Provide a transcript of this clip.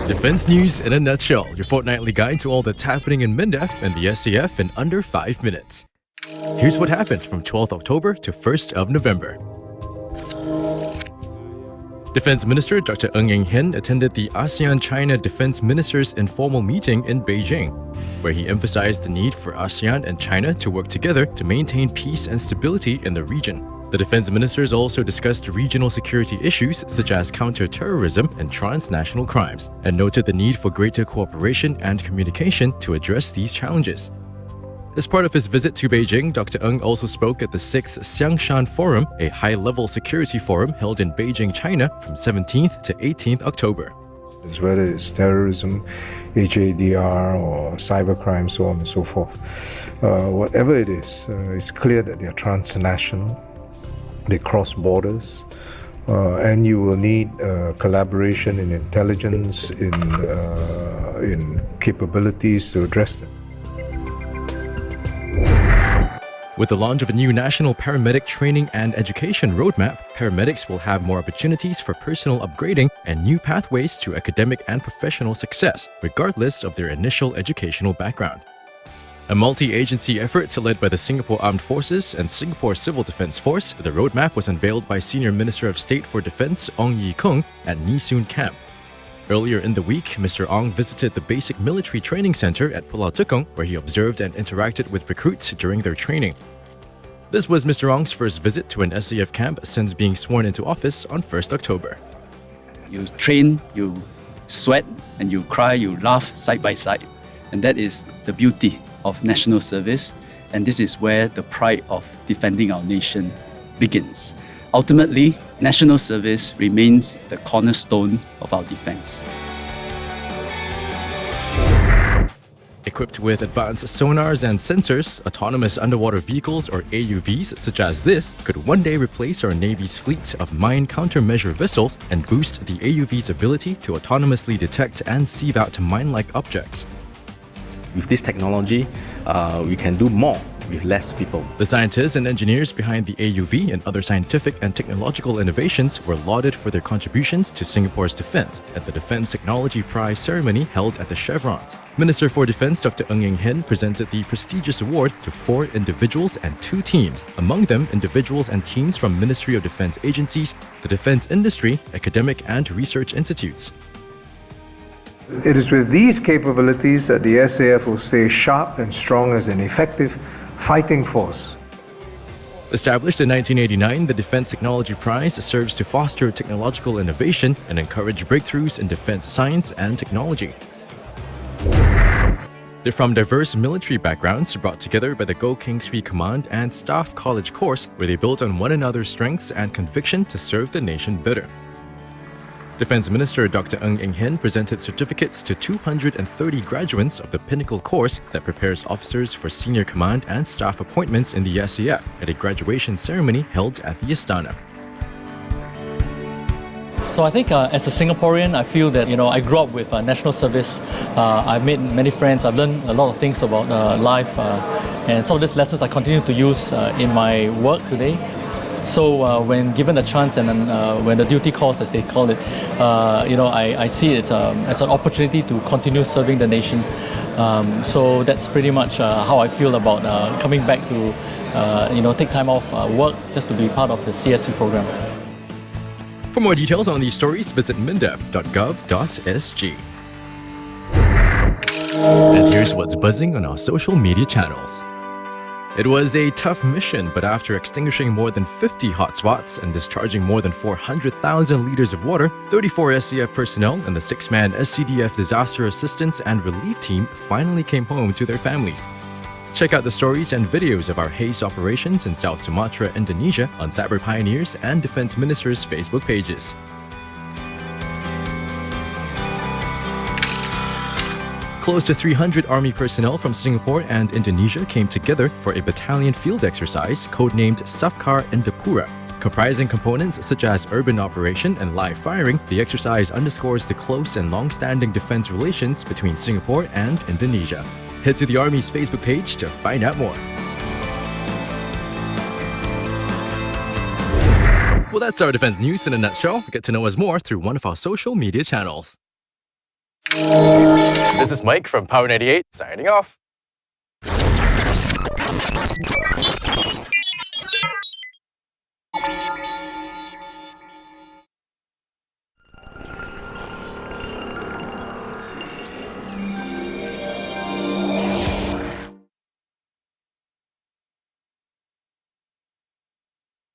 Defense news in a nutshell, your fortnightly guide to all that's happening in MINDEF and the SAF in under 5 minutes. Here's what happened from 12th October to 1st of November. Defense Minister Dr. Ng Eng Hen attended the ASEAN-China Defense Ministers' informal meeting in Beijing, where he emphasized the need for ASEAN and China to work together to maintain peace and stability in the region. The defense ministers also discussed regional security issues such as counter-terrorism and transnational crimes, and noted the need for greater cooperation and communication to address these challenges. As part of his visit to Beijing, Dr. Ng also spoke at the 6th Xiangshan Forum, a high-level security forum held in Beijing, China from 17th to 18th October. Whether it's terrorism, HADR, or cybercrime, so on and so forth. Whatever it is, it's clear that they are transnational. They cross borders, and you will need collaboration in intelligence, in capabilities to address them. With the launch of a new national paramedic training and education roadmap, paramedics will have more opportunities for personal upgrading and new pathways to academic and professional success, regardless of their initial educational background. A multi-agency effort led by the Singapore Armed Forces and Singapore Civil Defence Force, the roadmap was unveiled by Senior Minister of State for Defence Ong Ye Kung at Nee Soon Camp. Earlier in the week, Mr. Ong visited the Basic Military Training Centre at Pulau Tekong, where he observed and interacted with recruits during their training. This was Mr. Ong's first visit to an SAF camp since being sworn into office on 1st October. You train, you sweat, and you cry, you laugh side by side. And that is the beauty of national service, and this is where the pride of defending our nation begins. Ultimately, national service remains the cornerstone of our defense. Equipped with advanced sonars and sensors, autonomous underwater vehicles or AUVs such as this could one day replace our Navy's fleet of mine countermeasure vessels and boost the AUV's ability to autonomously detect and sieve out mine-like objects. With this technology, we can do more with less people. The scientists and engineers behind the AUV and other scientific and technological innovations were lauded for their contributions to Singapore's defense at the Defense Technology Prize ceremony held at the Chevrons. Minister for Defense Dr. Ng Eng Hen presented the prestigious award to 4 individuals and 2 teams, among them individuals and teams from Ministry of Defense agencies, the defense industry, academic and research institutes. It is with these capabilities that the SAF will stay sharp and strong as an effective fighting force. Established in 1989, the Defense Technology Prize serves to foster technological innovation and encourage breakthroughs in defense science and technology. They're from diverse military backgrounds brought together by the Go Keng Swee Command and Staff College course, where they built on one another's strengths and conviction to serve the nation better. Defense Minister Dr. Ng Eng Hen presented certificates to 230 graduates of the Pinnacle course that prepares officers for senior command and staff appointments in the SAF at a graduation ceremony held at the Istana. So I think as a Singaporean, I feel that I grew up with national service. I've made many friends. I've learned a lot of things about life, and some of these lessons I continue to use in my work today. So when given a chance and when the duty calls, as they call it, I see it as an opportunity to continue serving the nation. So that's pretty much how I feel about coming back to take time off work just to be part of the CSC program. For more details on these stories, visit mindef.gov.sg. And here's what's buzzing on our social media channels. It was a tough mission, but after extinguishing more than 50 hotspots and discharging more than 400,000 liters of water, 34 SCF personnel and the 6-man SCDF Disaster Assistance and Relief Team finally came home to their families. Check out the stories and videos of our haze operations in South Sumatra, Indonesia on Cyber Pioneers and Defense Ministers' Facebook pages. Close to 300 Army personnel from Singapore and Indonesia came together for a battalion field exercise codenamed Safkar Indapura. Comprising components such as urban operation and live firing, the exercise underscores the close and long-standing defense relations between Singapore and Indonesia. Head to the Army's Facebook page to find out more. Well, that's our defense news in a nutshell. Get to know us more through one of our social media channels. This is Mike from Power 98, signing off.